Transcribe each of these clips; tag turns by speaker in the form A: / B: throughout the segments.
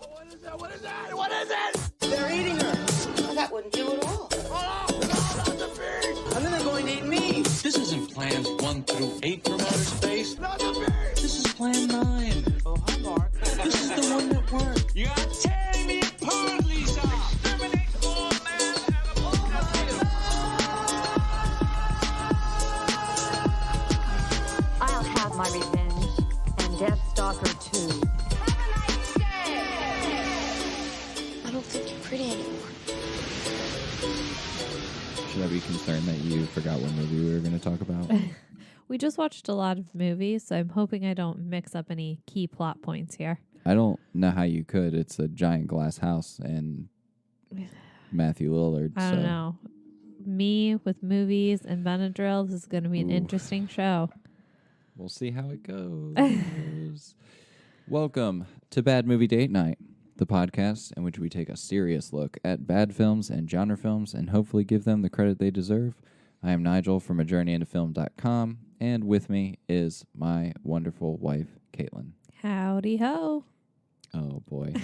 A: What is that? What is that? What is it?
B: They're eating her. Well, that wouldn't do at all.
A: Oh, no, not the beast!
B: And then they're going to eat me.
C: This isn't plans 1 through 8 from outer space.
A: Not the beast!
C: This is plan 9.
B: Oh, hi, Mark.
C: This is the one that worked.
A: You are tearing me apart, Lisa! Exterminate all man animals.
D: I'll have my revenge, and Deathstalker too.
E: I don't think you're pretty anymore.
F: Should I be concerned that you forgot what movie we were going to talk about?
G: We just watched a lot of movies, so I'm hoping I don't mix up any key plot points here.
F: I don't know how you could. It's a giant glass house and Matthew Lillard.
G: I don't know. Me with movies and Benadryl, this is going to be an interesting show.
F: We'll see how it goes. Welcome to Bad Movie Date Night, the podcast in which we take a serious look at bad films and genre films and hopefully give them the credit they deserve. I am Nigel from ajourneyintofilm.com, and with me is my wonderful wife, Kaitlyn.
G: Howdy ho.
F: Oh, boy.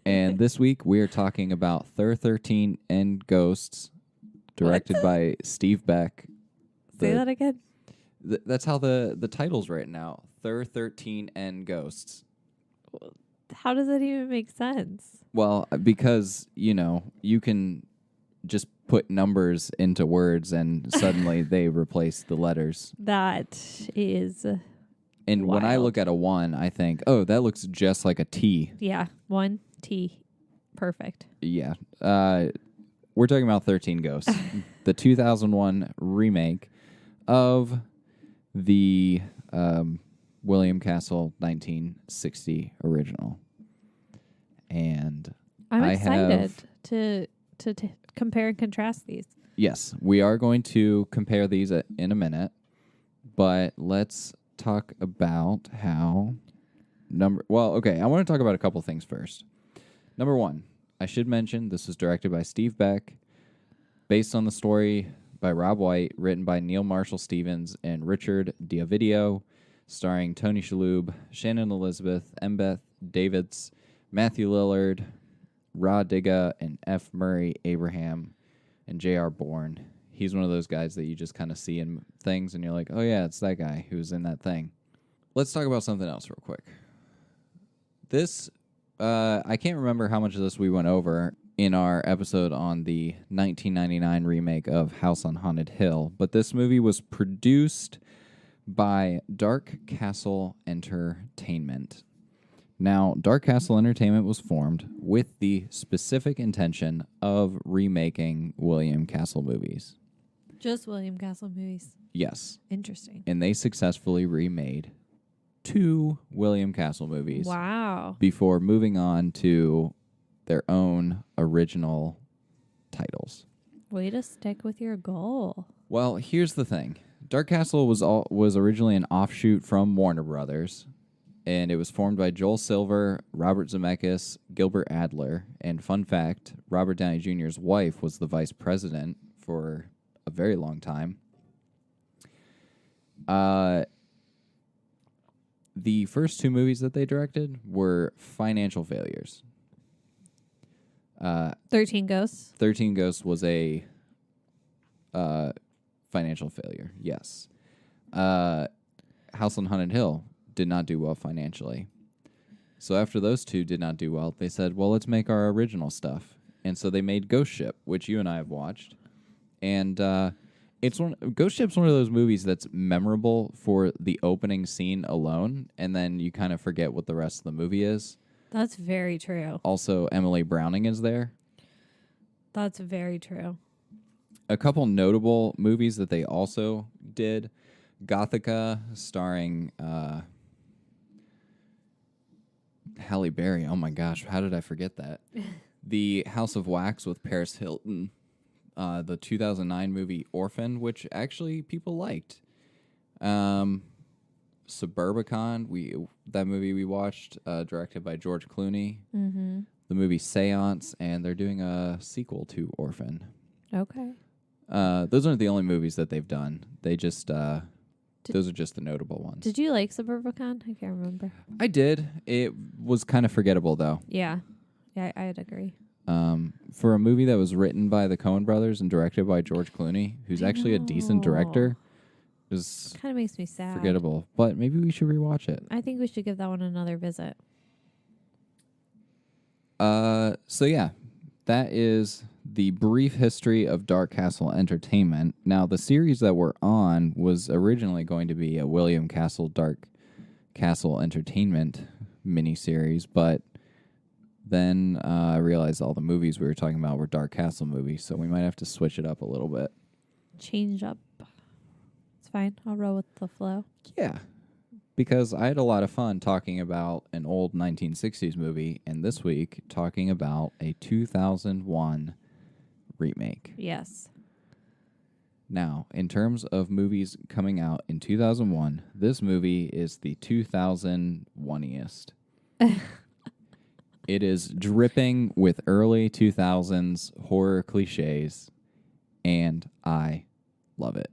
F: And this week we are talking about Thir13en Ghosts, directed by Steve Beck.
G: Say that again.
F: That's how the title's written out. Thir13en Ghosts.
G: How does that even make sense?
F: Well, because, you can just put numbers into words and suddenly they replace the letters.
G: That is
F: And
G: wild.
F: when I look at a 1, I think, oh, that looks just like a T.
G: Yeah, 1 T. Perfect.
F: Yeah. We're talking about 13 Ghosts, the 2001 remake of the William Castle 1960 original. And
G: I'm
F: I
G: excited to compare and contrast these.
F: Yes, we are going to compare these in a minute, but let's talk about how I want to talk about a couple things first. Number 1, I should mention this is directed by Steve Beck, based on the story by Robb White, written by Neal Marshall Stevens and Richard Davidtz, starring Tony Shalhoub, Shannon Elizabeth, Embeth, Davidtz, Matthew Lillard, Rod Digga, and F. Murray Abraham, and J.R. Bourne. He's one of those guys that you just kind of see in things, and you're like, oh, yeah, it's that guy who's in that thing. Let's talk about something else real quick. This, I can't remember how much of this we went over in our episode on the 1999 remake of House on Haunted Hill, but this movie was produced by Dark Castle Entertainment. Now, Dark Castle Entertainment was formed with the specific intention of remaking William Castle movies.
G: Just William Castle movies.
F: Yes.
G: Interesting.
F: And they successfully remade 2 William Castle movies.
G: Wow.
F: Before moving on to their own original titles.
G: Way to stick with your goal.
F: Well, here's the thing. Dark Castle was originally an offshoot from Warner Brothers, and it was formed by Joel Silver, Robert Zemeckis, Gilbert Adler, and fun fact, Robert Downey Jr.'s wife was the vice president for a very long time. The first 2 movies that they directed were financial failures.
G: 13 Ghosts.
F: 13 Ghosts was a financial failure, yes. House on Haunted Hill did not do well financially. So after those 2 did not do well, they said, well, let's make our original stuff. And so they made Ghost Ship, which you and I have watched. And Ghost Ship's one of those movies that's memorable for the opening scene alone, and then you kind of forget what the rest of the movie is.
G: That's very true.
F: Also, Emily Browning is there.
G: That's very true.
F: A couple notable movies that they also did. Gothica, starring Halle Berry. Oh my gosh, how did I forget that? The House of Wax with Paris Hilton. The 2009 movie Orphan, which actually people liked. Suburbicon, that movie we watched, directed by George Clooney.
G: Mm-hmm.
F: The movie Seance, and they're doing a sequel to Orphan.
G: Okay.
F: Those aren't the only movies that they've done. They just those are just the notable ones.
G: Did you like Suburbicon? I can't remember.
F: I did. It was kind of forgettable, though.
G: Yeah. Yeah, I'd agree.
F: For a movie that was written by the Coen brothers and directed by George Clooney, who's actually a decent director, it was
G: Kind of makes me sad.
F: forgettable. But maybe we should rewatch it.
G: I think we should give that one another visit.
F: So yeah, that is the brief history of Dark Castle Entertainment. Now, the series that we're on was originally going to be a William Castle Dark Castle Entertainment miniseries, but then I realized all the movies we were talking about were Dark Castle movies, so we might have to switch it up a little bit.
G: Change up. It's fine. I'll roll with the flow.
F: Yeah, because I had a lot of fun talking about an old 1960s movie, and this week talking about a 2001 remake.
G: Yes.
F: Now, in terms of movies coming out in 2001, this movie is the 2001iest. It is dripping with early 2000s horror cliches, and I love it.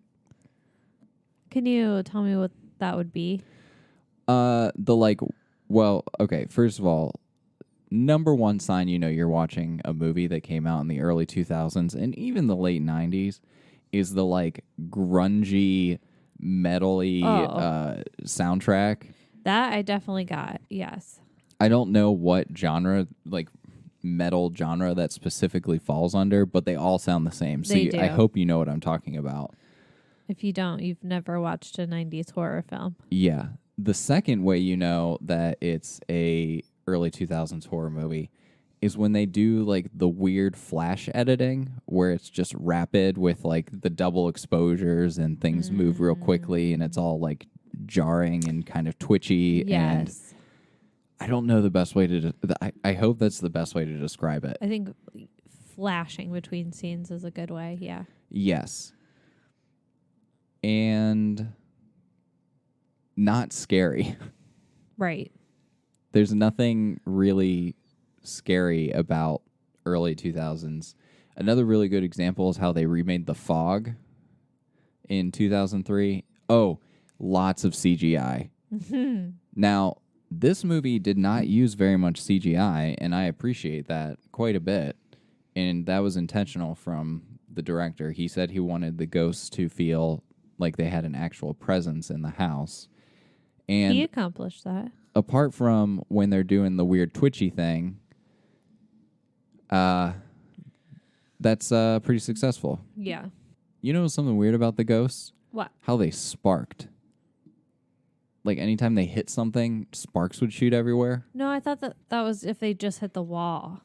G: Can you tell me what that would be?
F: Okay, first of all, number one sign you know you're watching a movie that came out in the early 2000s and even the late 90s is the grungy, metal-y soundtrack.
G: That I definitely got, yes.
F: I don't know what genre, metal genre that specifically falls under, but they all sound the same. So
G: They do.
F: I hope you know what I'm talking about.
G: If you don't, you've never watched a 90s horror film.
F: Yeah. The second way you know that it's a early 2000s horror movie is when they do the weird flash editing where it's just rapid with the double exposures and things move real quickly and it's all jarring and kind of twitchy. And
G: Yes.
F: I don't know the best way to I hope that's the best way to describe it.
G: I think flashing between scenes is a good way, yeah.
F: Yes. And not scary.
G: Right.
F: There's nothing really scary about early 2000s. Another really good example is how they remade The Fog in 2003. Oh, lots of CGI. Now, this movie did not use very much CGI, and I appreciate that quite a bit. And that was intentional from the director. He said he wanted the ghosts to feel like they had an actual presence in the house. And
G: He accomplished that.
F: apart from when they're doing the weird twitchy thing, that's pretty successful.
G: Yeah.
F: You know something weird about the ghosts?
G: What?
F: How they sparked. Anytime they hit something, sparks would shoot everywhere.
G: No, I thought that was if they just hit the wall.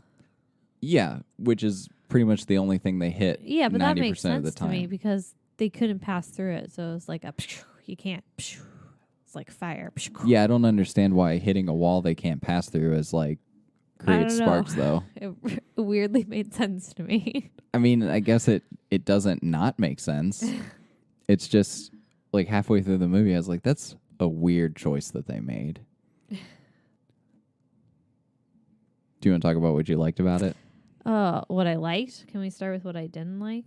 F: Yeah, which is pretty much the only thing they hit.
G: Yeah, but
F: 90%
G: that makes
F: of the
G: sense to
F: time.
G: me because they couldn't pass through it. So it was like you can't. It's like fire.
F: Yeah, I don't understand why hitting a wall they can't pass through is creates
G: don't know.
F: sparks though.
G: It weirdly made sense to me.
F: I mean, I guess it doesn't not make sense. It's just halfway through the movie, I was like, that's a weird choice that they made. Do you want to talk about what you liked about it?
G: What I liked? Can we start with what I didn't like?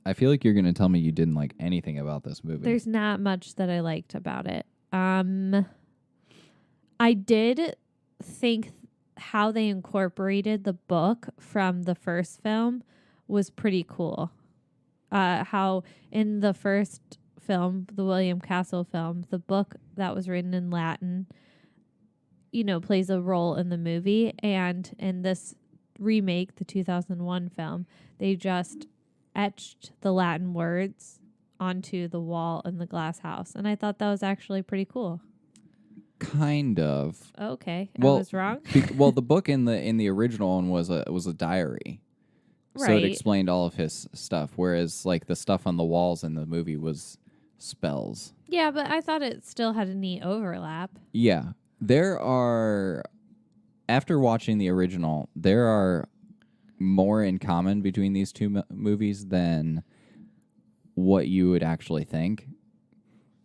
F: I feel like you're going to tell me you didn't like anything about this movie.
G: There's not much that I liked about it. I did think how they incorporated the book from the first film was pretty cool. How in the first film, the William Castle film, the book that was written in Latin, plays a role in the movie. And in this remake, the 2001 film, they just etched the Latin words onto the wall in the glass house. And I thought that was actually pretty cool.
F: Kind of.
G: Okay.
F: Well,
G: I was wrong.
F: Well, the book in the original one was a diary. So it
G: Right.
F: explained all of his stuff, whereas the stuff on the walls in the movie was spells.
G: Yeah, but I thought it still had a neat overlap.
F: Yeah. After watching the original, there are more in common between these two movies than what you would actually think,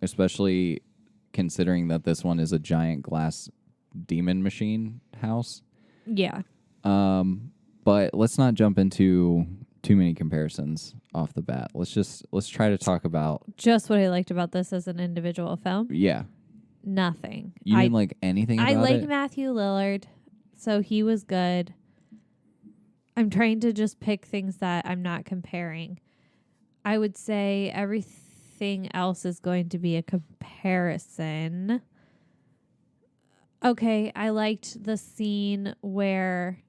F: especially considering that this one is a giant glass demon machine house.
G: Yeah.
F: But let's not jump into too many comparisons off the bat. Let's try to talk about
G: Just what I liked about this as an individual film.
F: yeah.
G: nothing.
F: You didn't like anything about
G: I like
F: it?
G: Matthew Lillard, so he was good. I'm trying to just pick things that I'm not comparing. I would say everything else is going to be a comparison. Okay, I liked the scene where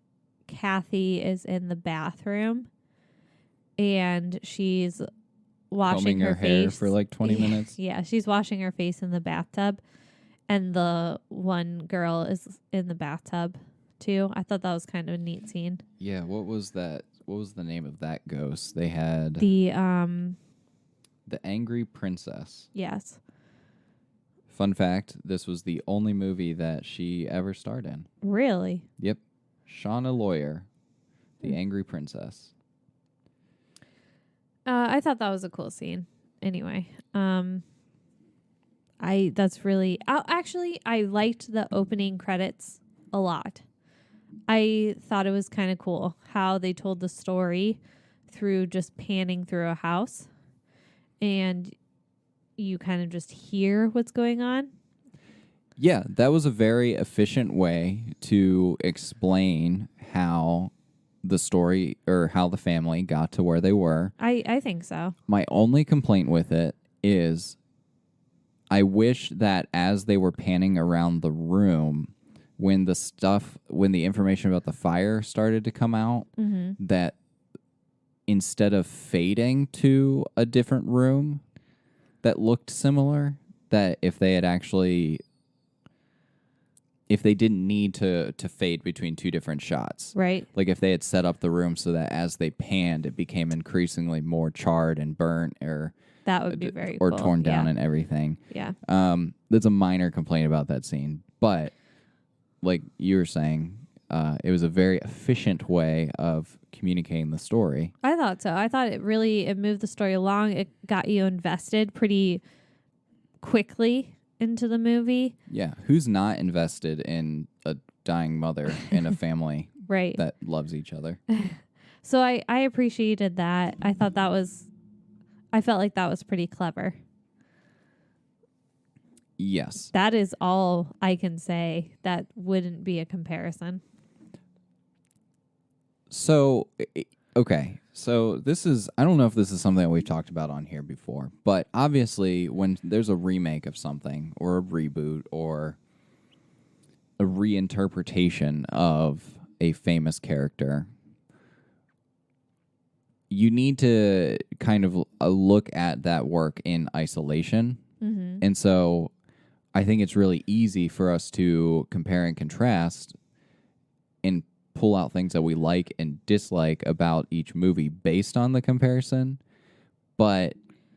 G: Kathy is in the bathroom and she's washing
F: Combing
G: her
F: hair
G: face
F: for like 20 minutes?
G: Yeah, she's washing her face in the bathtub, and the one girl is in the bathtub too. I thought that was kind of a neat scene.
F: Yeah, what was that? What was the name of that ghost? They had
G: The
F: Angry Princess.
G: yes,
F: Fun fact, this was the only movie that she ever starred in.
G: really.
F: Yep. Shauna Lawyer, The Angry Princess.
G: I thought that was a cool scene. Anyway, that's really actually I liked the opening credits a lot. I thought it was kind of cool how they told the story through just panning through a house, and you kind of just hear what's going on.
F: Yeah, that was a very efficient way to explain how the story or how the family got to where they were.
G: I think so.
F: My only complaint with it is I wish that as they were panning around the room, when the information about the fire started to come out, that instead of fading to a different room that looked similar, that if they didn't need to fade between two different shots.
G: Right.
F: Like if they had set up the room so that as they panned, it became increasingly more charred and burnt or
G: That would be very
F: or
G: cool.
F: torn down
G: Yeah.
F: and everything.
G: Yeah.
F: That's a minor complaint about that scene. But like you were saying, it was a very efficient way of communicating the story.
G: I thought so. I thought it moved the story along. It got you invested pretty quickly into the movie.
F: Yeah. Who's not invested in a dying mother in a family
G: Right.
F: that loves each other?
G: So I appreciated that. I felt like that was pretty clever.
F: Yes.
G: That is all I can say. That wouldn't be a comparison.
F: So, okay. So I don't know if this is something that we've talked about on here before, but obviously when there's a remake of something or a reboot or a reinterpretation of a famous character, you need to kind of look at that work in isolation.
G: Mm-hmm.
F: And so I think it's really easy for us to compare and contrast and pull out things that we like and dislike about each movie based on the comparison. But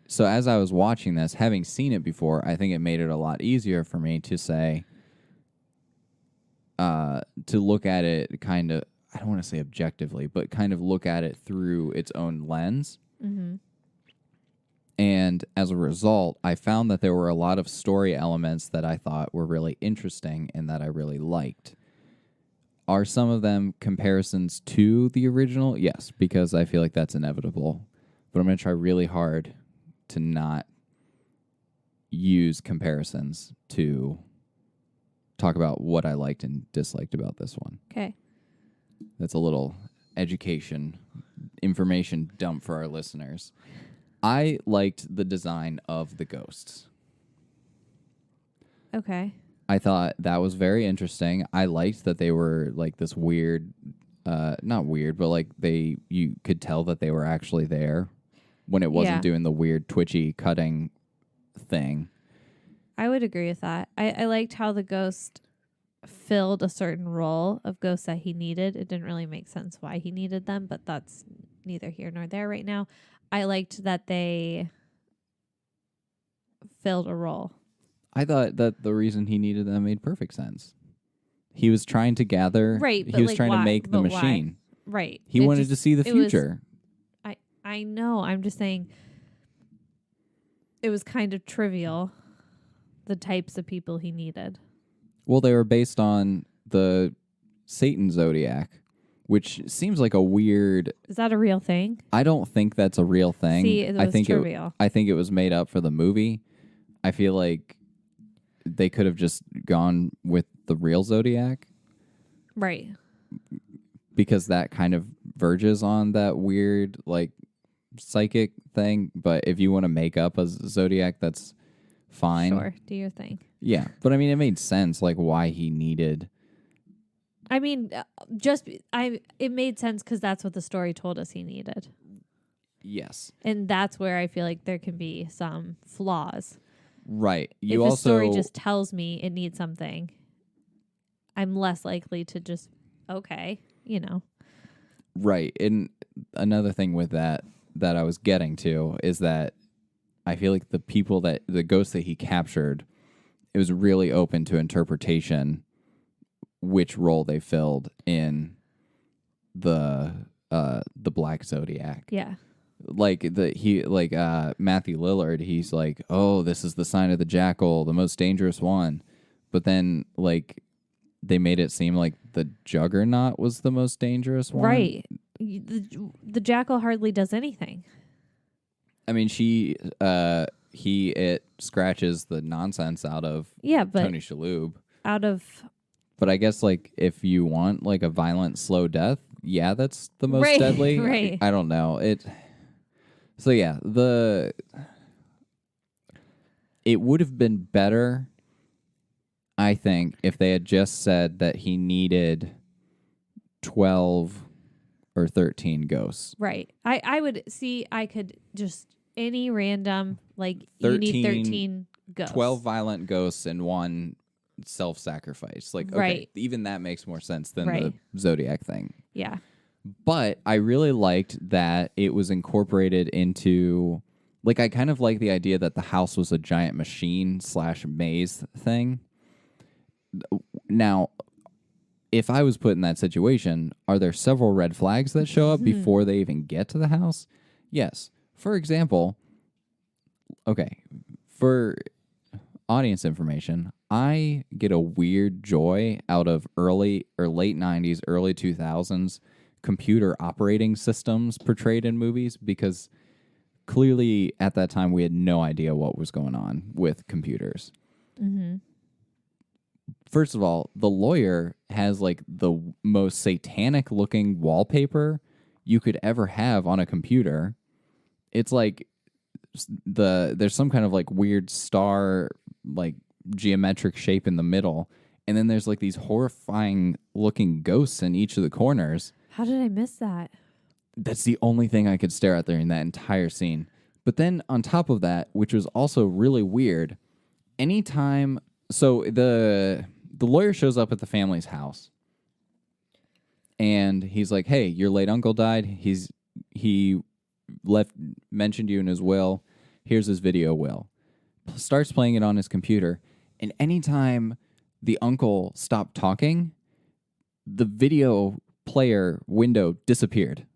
F: so as I was watching this, having seen it before, I think it made it a lot easier for me to say, to look at it kind of, I don't want to say objectively, but kind of look at it through its own lens.
G: Mm-hmm.
F: And as a result, I found that there were a lot of story elements that I thought were really interesting and that I really liked. Are some of them comparisons to the original? Yes, because I feel like that's inevitable. But I'm going to try really hard to not use comparisons to talk about what I liked and disliked about this one.
G: Okay.
F: That's a little information dump for our listeners. I liked the design of the ghosts.
G: Okay.
F: I thought that was very interesting. I liked that they were like this weird, not weird, but like you could tell that they were actually there when it wasn't doing the weird twitchy cutting thing.
G: I would agree with that. I liked how the ghost filled a certain role of ghosts that he needed. It didn't really make sense why he needed them, but that's neither here nor there right now. I liked that they filled a role.
F: I thought that the reason he needed them made perfect sense. He was trying to gather.
G: Right.
F: He was trying to make the machine.
G: Why? Right.
F: He wanted to see the future.
G: I know. I'm just saying it was kind of trivial, the types of people he needed.
F: Well, they were based on the Satan Zodiac, which seems like a weird...
G: Is that a real thing?
F: I don't think that's a real thing.
G: See, it was trivial.
F: I think it was made up for the movie. I feel like they could have just gone with the real Zodiac
G: Right.
F: because that kind of verges on that weird like psychic thing. But if you want to make up a Zodiac, that's fine.
G: Sure. Do your thing.
F: Yeah, but I mean, it made sense like why he needed.
G: I mean, it made sense because that's what the story told us he needed.
F: Yes.
G: And that's where I feel like there can be some flaws.
F: Right.
G: If a story just tells me it needs something, I'm less likely to just, okay,
F: Right. And another thing with that I was getting to is that I feel like the ghosts that he captured, it was really open to interpretation which role they filled in the Black Zodiac.
G: Yeah.
F: Like Matthew Lillard, he's like, oh, this is the sign of the jackal, the most dangerous one. But then like they made it seem like the Juggernaut was the most dangerous one.
G: Right. The jackal hardly does anything.
F: I mean, it scratches the nonsense out of Tony Shalhoub. But I guess like if you want like a violent, slow death, yeah, that's the most deadly.
G: Right.
F: I don't know it. So yeah, it would have been better, I think, if they had just said that he needed 12 or 13 ghosts.
G: Right. I could just any random, like, you need 13 ghosts.
F: 12 violent ghosts and one self-sacrifice. Like, okay,
G: Right.
F: even that makes more sense than
G: Right.
F: the Zodiac thing.
G: Yeah.
F: But I really liked that it was incorporated into, like, I kind of like the idea that the house was a giant machine / maze thing. Now, if I was put in that situation, are there several red flags that show up before they even get to the house? Yes. For example, okay, for audience information, I get a weird joy out of early or late 90s, early 2000s computer operating systems portrayed in movies because clearly at that time we had no idea what was going on with computers.
G: Mm-hmm.
F: First of all, the lawyer has like the most satanic looking wallpaper you could ever have on a computer. It's like there's some kind of like weird star, like geometric shape in the middle. And then there's like these horrifying looking ghosts in each of the corners.
G: How did I miss that?
F: That's the only thing I could stare at during that entire scene. But then on top of that, which was also really weird, anytime... So the lawyer shows up at the family's house, and he's like, "Hey, your late uncle died. He mentioned you in his will. Here's his video will." Starts playing it on his computer, and anytime the uncle stopped talking, the video player window disappeared,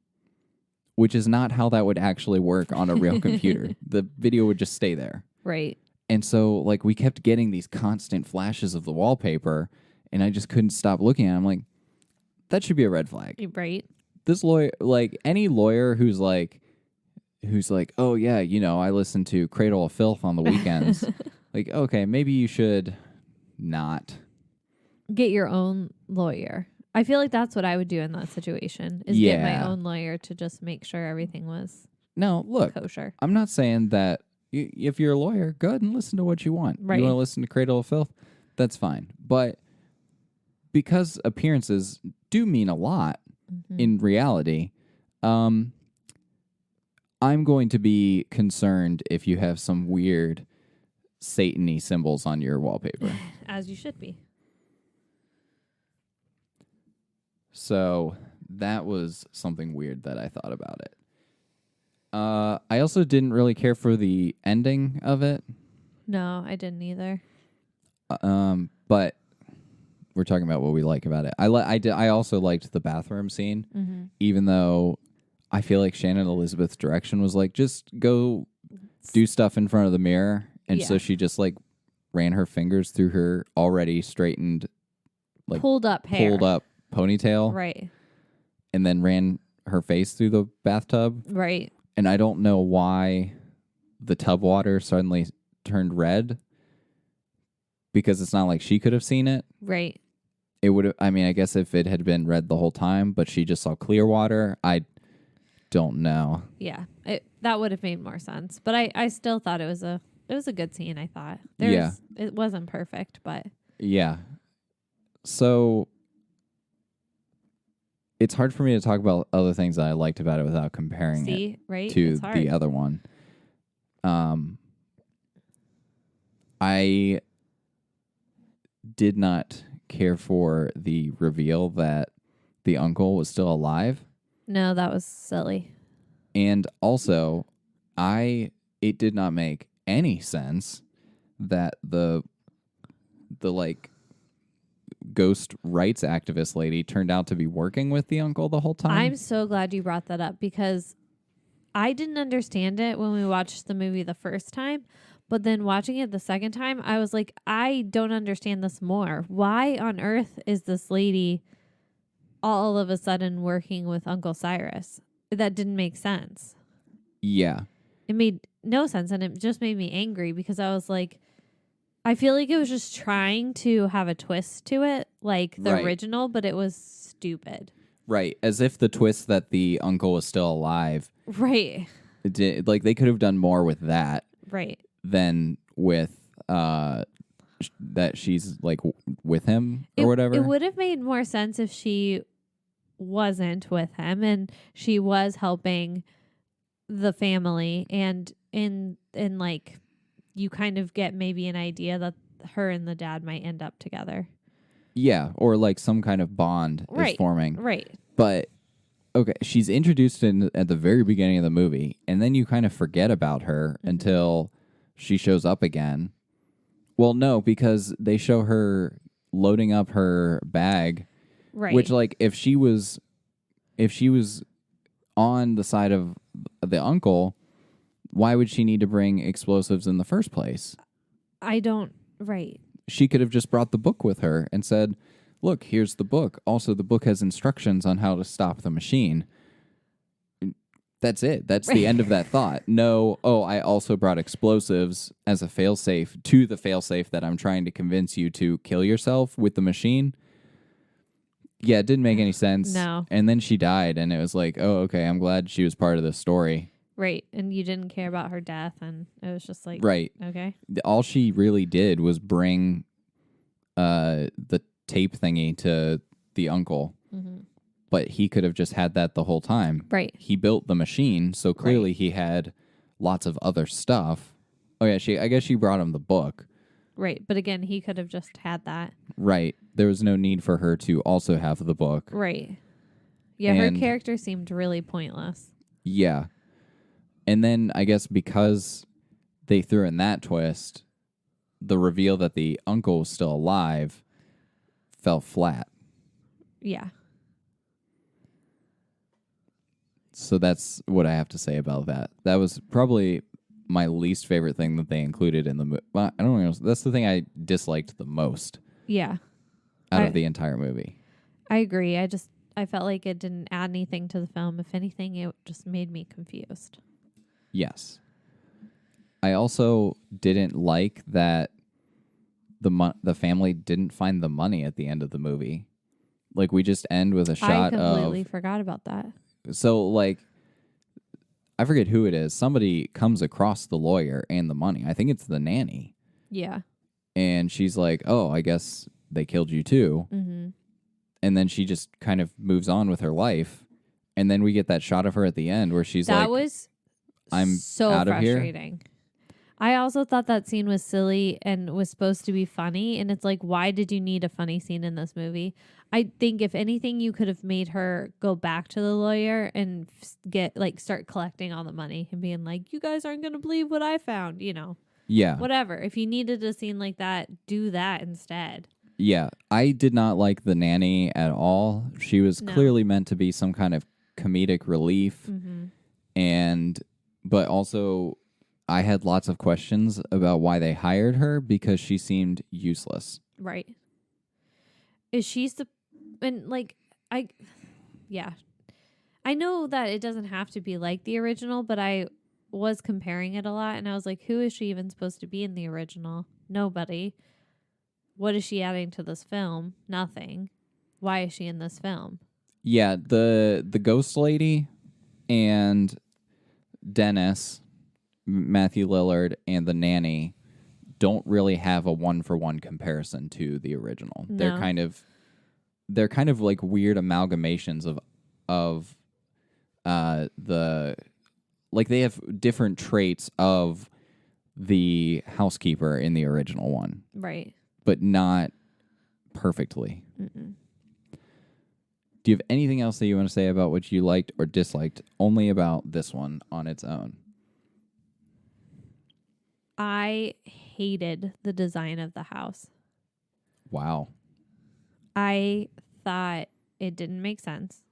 F: which is not how that would actually work on a real computer. The video would just stay there.
G: Right.
F: And so, like, we kept getting these constant flashes of the wallpaper, and I just couldn't stop looking at it. I'm like, that should be a red flag.
G: Right.
F: This lawyer, like, any lawyer who's like, oh, yeah, I listen to Cradle of Filth on the weekends. Like, okay, maybe you should not.
G: Get your own lawyer. I feel like that's what I would do in that situation, is get my own lawyer to just make sure everything was
F: No, look,
G: kosher.
F: I'm not saying that if you're a lawyer, go ahead and listen to what you want.
G: Right.
F: You want to listen to Cradle of Filth? That's fine. But because appearances do mean a lot in reality, I'm going to be concerned if you have some weird Satan-y symbols on your wallpaper.
G: As you should be.
F: So that was something weird that I thought about it. I also didn't really care for the ending of it.
G: No, I didn't either.
F: But we're talking about what we like about it. I also liked the bathroom scene, even though I feel like Shannon Elizabeth's direction was like, just go do stuff in front of the mirror. And so she just like ran her fingers through her already straightened, like
G: pulled up
F: ponytail.
G: Right.
F: And then ran her face through the bathtub.
G: Right.
F: And I don't know why the tub water suddenly turned red. because it's not like she could have seen it.
G: Right.
F: It would have, I mean, I guess if it had been red the whole time, but she just saw clear water, I don't know.
G: Yeah. That would have made more sense. But I still thought it was a good scene, I thought.
F: Yeah.
G: It wasn't perfect, but
F: Yeah. So it's hard for me to talk about other things that I liked about it without comparing it
G: right?
F: to
G: It's hard.
F: the other one. I did not care for the reveal that the uncle was still alive.
G: No, that was silly.
F: And also, it did not make any sense that the like ghost rights activist lady turned out to be working with the uncle the whole time.
G: I'm so glad you brought that up because I didn't understand it when we watched the movie the first time, but then watching it the second time, I was like, I don't understand this more. Why on earth is this lady all of a sudden working with Uncle Cyrus? That didn't make sense.
F: Yeah.
G: It made no sense, and it just made me angry because I was like, I feel like it was just trying to have a twist to it, like the
F: Right.
G: original, but it was stupid.
F: Right. As if the twist that the uncle was still alive,
G: Right.
F: like they could have done more with that
G: Right.
F: than with that she's like with him or whatever.
G: It would have made more sense if she wasn't with him and she was helping the family, and in like you kind of get maybe an idea that her and the dad might end up together.
F: Yeah, or like some kind of bond is forming.
G: Right.
F: But okay, she's introduced at the very beginning of the movie, and then you kind of forget about her until she shows up again. Well, no, because they show her loading up her bag,
G: Right.
F: which like if she was on the side of the uncle, why would she need to bring explosives in the first place?
G: Right.
F: She could have just brought the book with her and said, look, here's the book. Also, the book has instructions on how to stop the machine. That's it. That's the end of that thought. No, I also brought explosives as a failsafe to the failsafe that I'm trying to convince you to kill yourself with the machine. Yeah, it didn't make any sense.
G: No.
F: And then she died, and it was like, oh, okay, I'm glad she was part of this story.
G: Right. And you didn't care about her death, and it was just like,
F: Right.
G: Okay.
F: All she really did was bring the tape thingy to the uncle.
G: Mm-hmm.
F: But he could have just had that the whole time.
G: Right.
F: He built the machine, so clearly he had lots of other stuff. Oh yeah, I guess she brought him the book.
G: Right. But again, he could have just had that.
F: Right. There was no need for her to also have the book.
G: Right. Yeah,
F: And-
G: her character seemed really pointless.
F: Yeah. And then I guess because they threw in that twist, the reveal that the uncle was still alive fell flat.
G: Yeah.
F: So that's what I have to say about that. That was probably my least favorite thing that they included in the movie. Well, I don't know. That's the thing I disliked the most
G: Yeah.
F: out of the entire movie.
G: I agree. I felt like it didn't add anything to the film. If anything, it just made me confused.
F: Yes. I also didn't like that the family didn't find the money at the end of the movie. Like, we just end with a shot
G: I completely
F: of...
G: forgot about that.
F: So, like, I forget who it is. Somebody comes across the lawyer and the money. I think it's the nanny.
G: Yeah.
F: And she's like, oh, I guess they killed you too.
G: Mm-hmm.
F: And then she just kind of moves on with her life. And then we get that shot of her at the end where she's like,
G: That was
F: I'm
G: so
F: out of here.
G: frustrating. I also thought that scene was silly and was supposed to be funny. And it's like, why did you need a funny scene in this movie? I think if anything, you could have made her go back to the lawyer and start collecting all the money and being like, you guys aren't going to believe what I found,
F: Yeah.
G: whatever. If you needed a scene like that, do that instead.
F: Yeah. I did not like the nanny at all. She was clearly meant to be some kind of comedic relief.
G: Mm-hmm.
F: But also I had lots of questions about why they hired her because she seemed useless.
G: Right. Is she I know that it doesn't have to be like the original, but I was comparing it a lot and I was like, who is she even supposed to be in the original? Nobody. what is she adding to this film? Nothing. Why is she in this film?
F: Yeah, the ghost lady and Dennis, Matthew Lillard, and the nanny don't really have a 1-for-1 comparison to the original.
G: No.
F: They're kind of like weird amalgamations of the, like, they have different traits of the housekeeper in the original one,
G: Right.
F: but not perfectly.
G: Mm-mm.
F: Do you have anything else that you want to say about what you liked or disliked only about this one on its own?
G: I hated the design of the house.
F: Wow.
G: I thought it didn't make sense.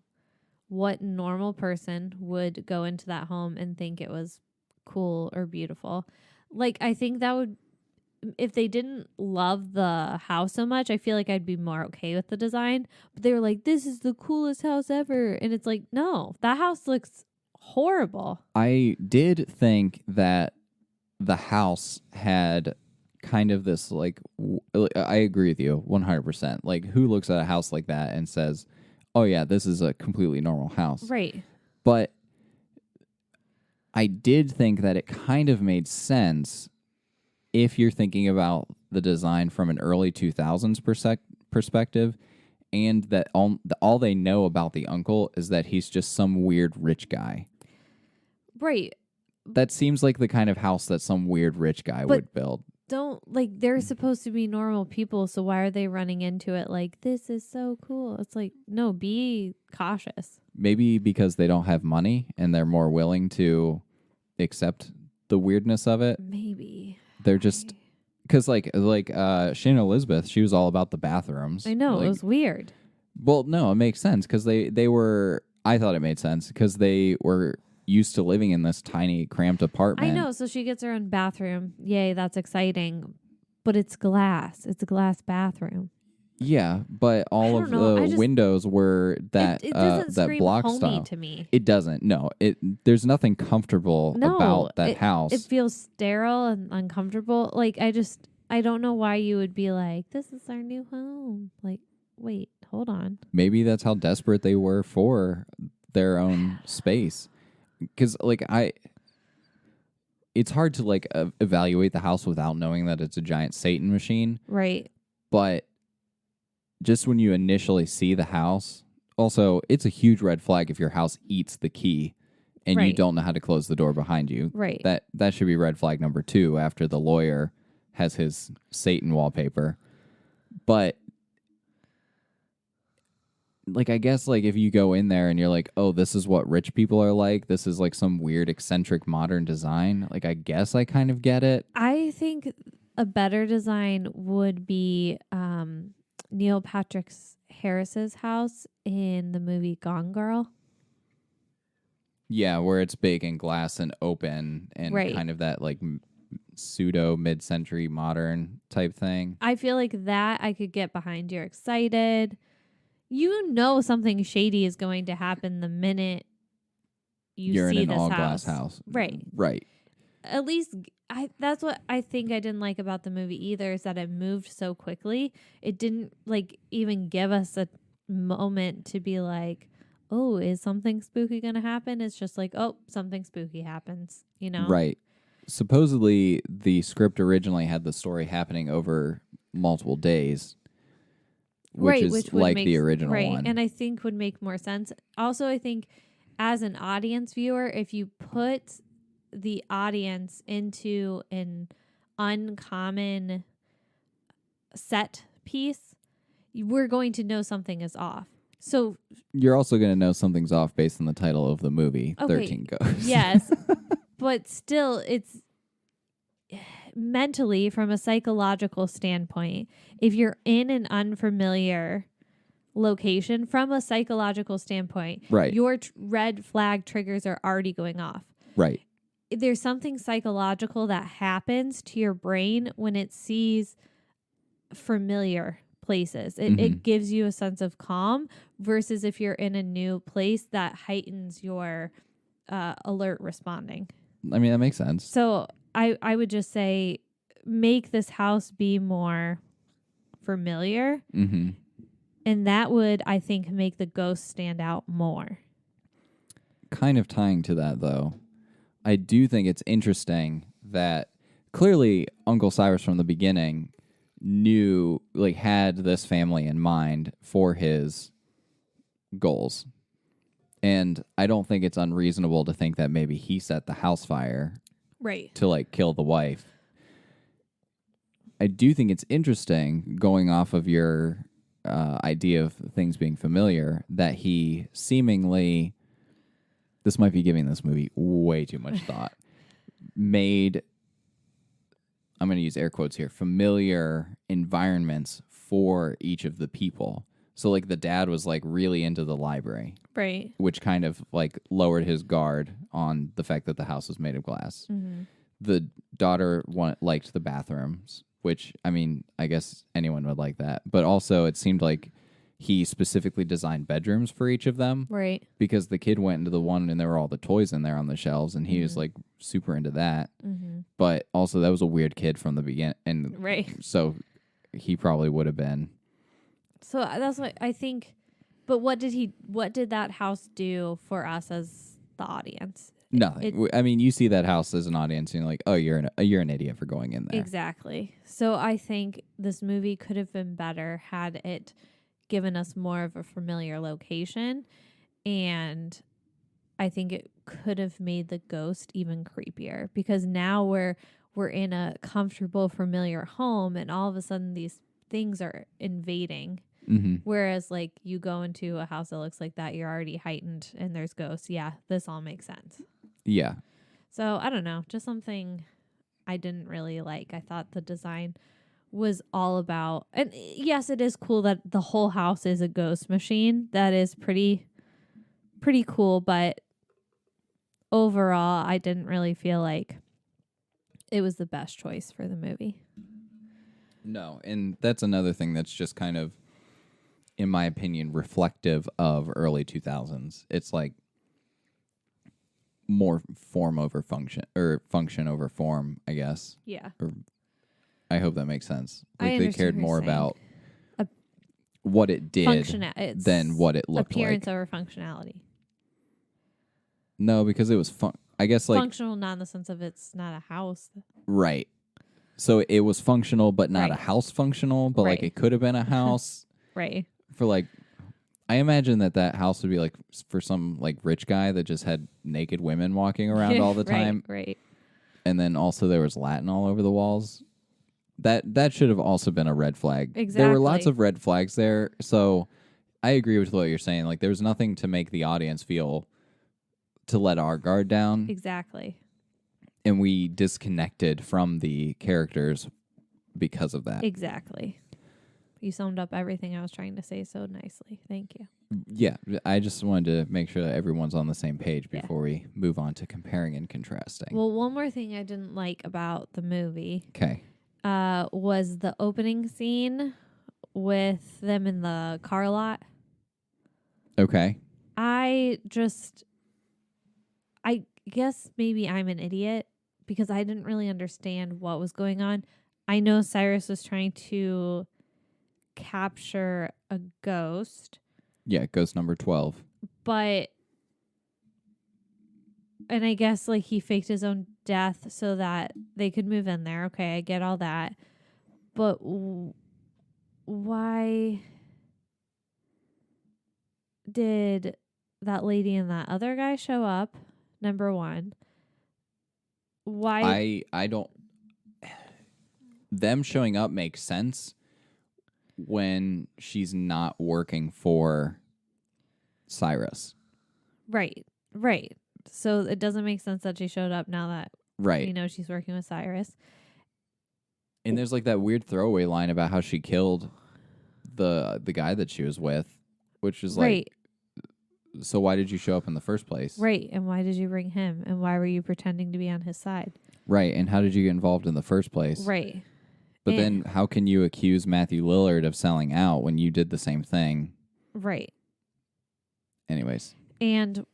G: What normal person would go into that home and think it was cool or beautiful? Like, I think that would, if they didn't love the house so much, I feel like I'd be more okay with the design. But they were like, this is the coolest house ever. And it's like, no, that house looks horrible.
F: I did think that the house had kind of this, like, I agree with you 100%. Like, who looks at a house like that and says, oh, yeah, this is a completely normal house?
G: Right.
F: But I did think that it kind of made sense if you're thinking about the design from an early 2000s perspective, and that all they know about the uncle is that he's just some weird rich guy.
G: Right.
F: That seems like the kind of house that some weird rich guy would build.
G: Don't, like, they're supposed to be normal people, so why are they running into it like, this is so cool? It's like, no, be cautious.
F: Maybe because they don't have money and they're more willing to accept the weirdness of it.
G: Maybe.
F: They're just, because like Shannon Elizabeth, she was all about the bathrooms.
G: I know,
F: Like,
G: it was weird.
F: well, no, it makes sense because they were, I thought it made sense because they were used to living in this tiny, cramped apartment.
G: I know, so she gets her own bathroom. Yay, that's exciting. But it's glass. It's a glass bathroom.
F: Yeah, but all of
G: don't know, I
F: the
G: just-
F: windows were that
G: it doesn't
F: that
G: scream
F: block
G: homey
F: style.
G: to me.
F: It doesn't. No, there's nothing comfortable
G: No,
F: about that
G: it,
F: house.
G: It feels sterile and uncomfortable. Like, I don't know why you would be like, this is our new home. Like, wait, hold on.
F: Maybe that's how desperate they were for their own space. Because, like, it's hard to, like, evaluate the house without knowing that it's a giant Satan machine.
G: Right.
F: But just when you initially see the house, also, it's a huge red flag if your house eats the key and you
G: Right.
F: don't know how to close the door behind you.
G: Right.
F: That should be red flag number 2 after the lawyer has his Satan wallpaper. But, like, I guess, like, if you go in there and you're like, oh, this is what rich people are like, this is like some weird eccentric modern design, like, I guess I kind of get it.
G: I think a better design would be Neil Patrick Harris's house in the movie Gone Girl.
F: Yeah, where it's big and glass and open and
G: Right.
F: kind of that, like, pseudo mid-century modern type thing.
G: I feel like that I could get behind. You're excited. You know something shady is going to happen the minute
F: You're
G: see
F: in an
G: this
F: all-glass
G: house.
F: house.
G: Right.
F: Right.
G: At least that's what I think I didn't like about the movie either, is that it moved so quickly. It didn't, like, even give us a moment to be like, oh, is something spooky going to happen? It's just like, oh, something spooky happens, you know?
F: Right. Supposedly, the script originally had the story happening over multiple days, which is
G: would
F: like
G: make,
F: the original
G: right,
F: one.
G: and I think would make more sense. Also, I think as an audience viewer, if you put the audience into an uncommon set piece, we're going to know something is off. So
F: You're also going to know something's off based on the title of the movie,
G: Okay,
F: 13 Ghosts.
G: yes, but still, it's mentally, from a psychological standpoint, if you're in an unfamiliar location, from a psychological standpoint,
F: Right.
G: your red flag triggers are already going off.
F: Right.
G: There's something psychological that happens to your brain when it sees familiar places. It gives you a sense of calm, versus if you're in a new place, that heightens your alert responding.
F: I mean, that makes sense.
G: So I would just say, make this house be more familiar.
F: Mm-hmm.
G: And that would, I think, make the ghost stand out more.
F: Kind of tying to that, though, I do think it's interesting that clearly Uncle Cyrus from the beginning knew, like, had this family in mind for his goals. And I don't think it's unreasonable to think that maybe he set the house fire
G: Right.
F: to, like, kill the wife. I do think it's interesting, going off of your idea of things being familiar, that he seemingly, this might be giving this movie way too much thought, made, I'm going to use air quotes here, familiar environments for each of the people. So, like, the dad was, like, really into the library.
G: Right.
F: Which kind of, like, lowered his guard on the fact that the house was made of glass.
G: Mm-hmm.
F: The daughter liked the bathrooms, which, I mean, I guess anyone would like that. But also, it seemed like he specifically designed bedrooms for each of them.
G: Right.
F: Because the kid went into the one and there were all the toys in there on the shelves, and he was, like, super into that.
G: Mm-hmm.
F: But also, that was a weird kid from the beginning. And
G: Right.
F: so he probably would have been.
G: So that's what I think. But what did that house do for us as the audience?
F: Nothing. I mean, you see that house as an audience, and you're like, oh, you're an idiot for going in there.
G: Exactly. So I think this movie could have been better had it given us more of a familiar location, and I think it could have made the ghost even creepier, because now we're in a comfortable, familiar home, and all of a sudden these things are invading.
F: Mm-hmm.
G: Whereas, like, you go into a house that looks like that, you're already heightened, and there's ghosts. Yeah, this all makes sense.
F: Yeah.
G: So, I don't know. Just something I didn't really like. I thought the design was all about... And yes, it is cool that the whole house is a ghost machine. That is pretty cool, but overall, I didn't really feel like it was the best choice for the movie.
F: No, and that's another thing that's just kind of, in my opinion, reflective of early 2000s. It's like more form over function, or function over form, I guess.
G: Yeah.
F: Or I hope that makes sense.
G: I
F: Like, they
G: understand
F: cared
G: what you're
F: more
G: saying.
F: about what it did
G: It's
F: than what it looked
G: appearance
F: like.
G: over functionality.
F: No, because it was I guess, like,
G: Functional, not in the sense of it's not a house.
F: right. So it was functional, but not a
G: Right.
F: house functional, but like
G: Right.
F: it could have been a house.
G: Right.
F: For, like, I imagine that house would be like for some, like, rich guy that just had naked women walking around all the time.
G: Right.
F: And then also there was Latin all over the walls. That should have also been a red flag. There were lots
G: Exactly.
F: of red flags there. So I agree with what you're saying. Like, there was nothing to make the audience feel to let our guard down.
G: Exactly.
F: And we disconnected from the characters because of that.
G: Exactly. You summed up everything I was trying to say so nicely. Thank you.
F: Yeah, I just wanted to make sure that everyone's on the same page
G: Yeah.
F: before we move on to comparing and contrasting.
G: Well, one more thing I didn't like about the movie
F: Okay.
G: was the opening scene with them in the car lot.
F: Okay.
G: I guess maybe I'm an idiot because I didn't really understand what was going on. I know Cyrus was trying to capture a ghost,
F: Yeah, ghost number 12.
G: and I guess, like, he faked his own death so that they could move in there. Okay, I get all that. But why did that lady and that other guy show up? Number one. Why?
F: I don't. Them showing up makes sense when she's not working for Cyrus.
G: Right. So it doesn't make sense that she showed up now that
F: Right.
G: she's working with Cyrus.
F: And there's, like, that weird throwaway line about how she killed the guy that she was with, which is like,
G: Right.
F: so why did you show up in the first place?
G: Right. And why did you bring him? And why were you pretending to be on his side?
F: Right. And how did you get involved in the first place?
G: Right.
F: But
G: And-
F: then how can you accuse Matthew Lillard of selling out when you did the same thing?
G: Right.
F: Anyways.
G: And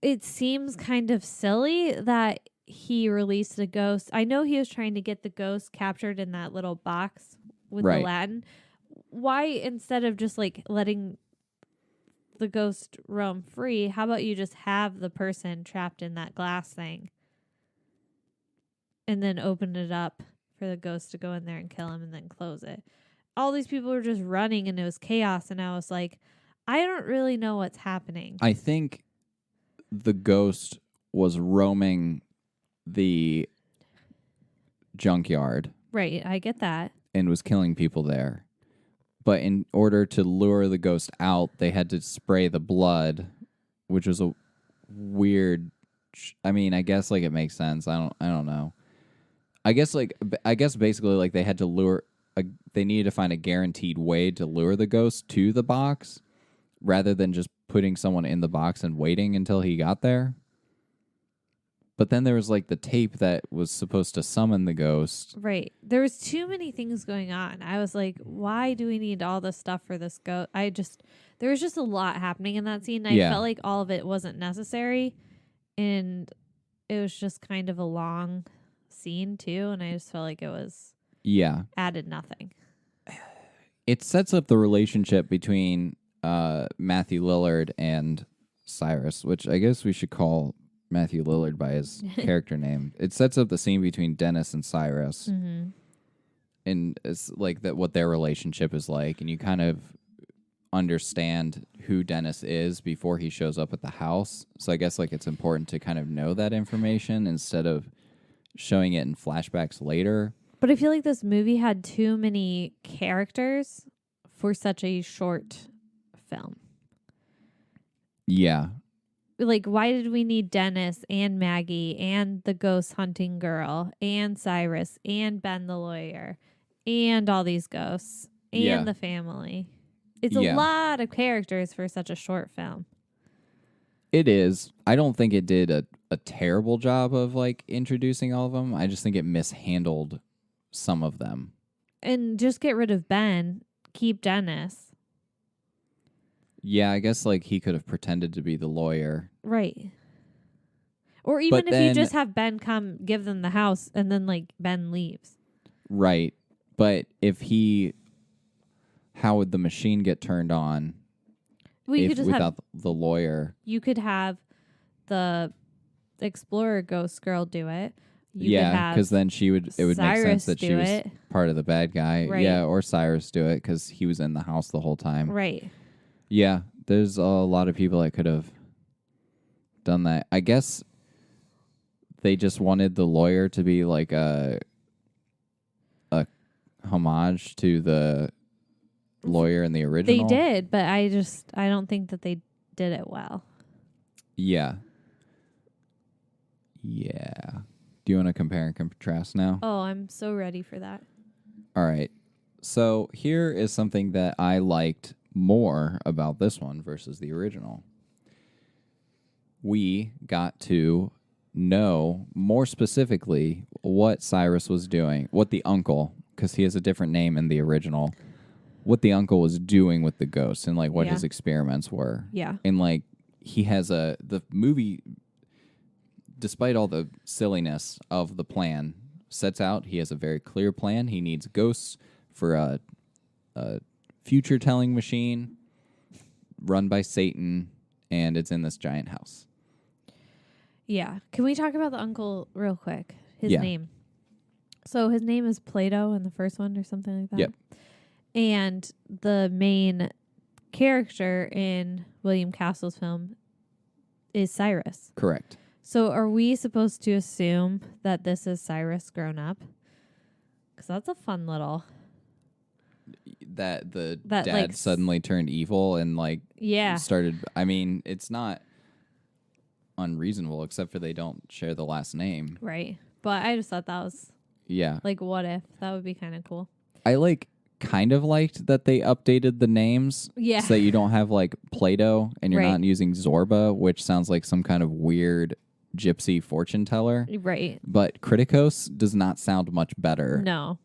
G: it seems kind of silly that he released a ghost. I know he was trying to get the ghost captured in that little box with
F: Right.
G: the Latin. Why, instead of just like letting the ghost roam free, how about you just have the person trapped in that glass thing and then open it up for the ghost to go in there and kill him and then close it? All these people were just running and it was chaos, and I was like, I don't really know what's happening.
F: I think the ghost was roaming the junkyard
G: Right, I get that.
F: and was killing people there. But in order to lure the ghost out, they had to spray the blood, which was a weird. I mean, I guess like it makes sense. I don't know. I guess basically like they had to lure. They needed to find a guaranteed way to lure the ghost to the box, rather than just putting someone in the box and waiting until he got there. But then there was like the tape that was supposed to summon the ghost.
G: Right. There was too many things going on. I was like, why do we need all this stuff for this ghost? There was just a lot happening in that scene. I felt like all of it wasn't necessary. And it was just kind of a long scene too. And I just felt like it was added nothing.
F: It sets up the relationship between Matthew Lillard and Cyrus, which I guess we should call Matthew Lillard by his character name. It sets up the scene between Dennis and Cyrus, and it's like that what their relationship is like, and you kind of understand who Dennis is before he shows up at the house. So I guess like it's important to kind of know that information instead of showing it in flashbacks later.
G: But I feel like this movie had too many characters for such a short film.
F: Yeah.
G: Like, why did we need Dennis and Maggie and the ghost hunting girl and Cyrus and Ben the lawyer and all these ghosts and the family? It's a lot of characters for such a short film.
F: It is. I don't think it did a terrible job of like introducing all of them. I just think it mishandled some of them.
G: And just get rid of Ben, keep Dennis.
F: Yeah, I guess like he could have pretended to be the lawyer.
G: Right. Or even
F: But
G: if
F: then,
G: you just have Ben come give them the house and then like Ben leaves.
F: Right. But how would the machine get turned on without the lawyer?
G: You could have the explorer ghost girl do it.
F: Because then it would make sense that she was part of the bad guy.
G: Right.
F: Yeah, or Cyrus do it because he was in the house the whole time.
G: Right.
F: Yeah, there's a lot of people that could have done that. I guess they just wanted the lawyer to be like a homage to the lawyer in the original.
G: They did, but I don't think that they did it well.
F: Yeah. Yeah. Do you want to compare and contrast now?
G: Oh, I'm so ready for that.
F: All right. So here is something that I liked more about this one versus the original. We got to know more specifically what Cyrus was doing, what the uncle, because he has a different name in the original, what the uncle was doing with the ghosts and like what his experiments were.
G: Yeah.
F: And like he has the movie, despite all the silliness of the plan, sets out he has a very clear plan. He needs ghosts for a future telling machine run by Satan, and it's in this giant house.
G: Yeah. Can we talk about the uncle real quick? His name. So his name is Plato in the first one or something like that.
F: Yep.
G: And the main character in William Castle's film is Cyrus.
F: Correct.
G: So are we supposed to assume that this is Cyrus grown up? Because that's a fun little...
F: That
G: That,
F: dad
G: like,
F: suddenly turned evil and like
G: Yeah.
F: started. I mean, it's not unreasonable except for they don't share the last name.
G: Right. But I just thought that was
F: Yeah.
G: like, what if? That would be kind of cool.
F: I kind of liked that they updated the names.
G: Yeah.
F: So that you don't have like Plato and you're
G: Right.
F: not using Zorba, which sounds like some kind of weird gypsy fortune teller.
G: Right.
F: But Kritikos does not sound much better.
G: No.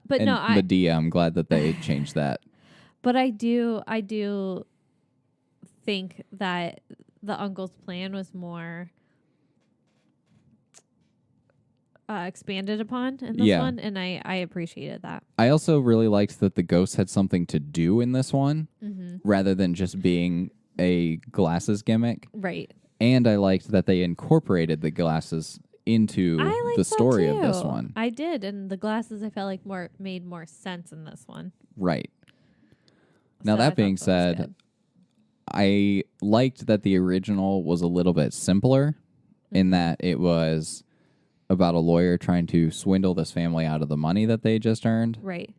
G: But
F: And
G: no,
F: Medea, I'm glad that they changed that.
G: But I do think that the uncle's plan was more expanded upon in this
F: Yeah.
G: one, and I appreciated that.
F: I also really liked that the ghost had something to do in this one rather than just being a glasses gimmick.
G: Right.
F: And I liked that they incorporated the glasses into
G: I liked
F: the story
G: that
F: of this
G: too.
F: one.
G: I did, and the glasses I felt like made more sense in this one.
F: Right. Now,
G: So I
F: that
G: thought
F: being
G: was
F: said,
G: good.
F: I liked that the original was a little bit simpler in that it was about a lawyer trying to swindle this family out of the money that they just earned.
G: Right.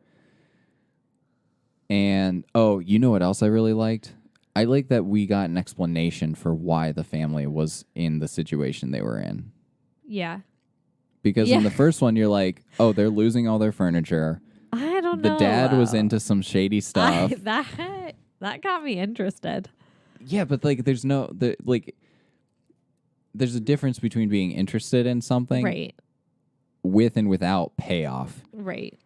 F: And, oh, you know what else I really liked? I like that we got an explanation for why the family was in the situation they were in.
G: Yeah.
F: Because
G: Yeah.
F: in the first one, you're like, oh, they're losing all their furniture.
G: I don't
F: The
G: know.
F: dad was
G: though.
F: into some shady stuff.
G: That got me interested.
F: Yeah, but like, there's a difference between being interested in something
G: Right.
F: with and without payoff.
G: Right.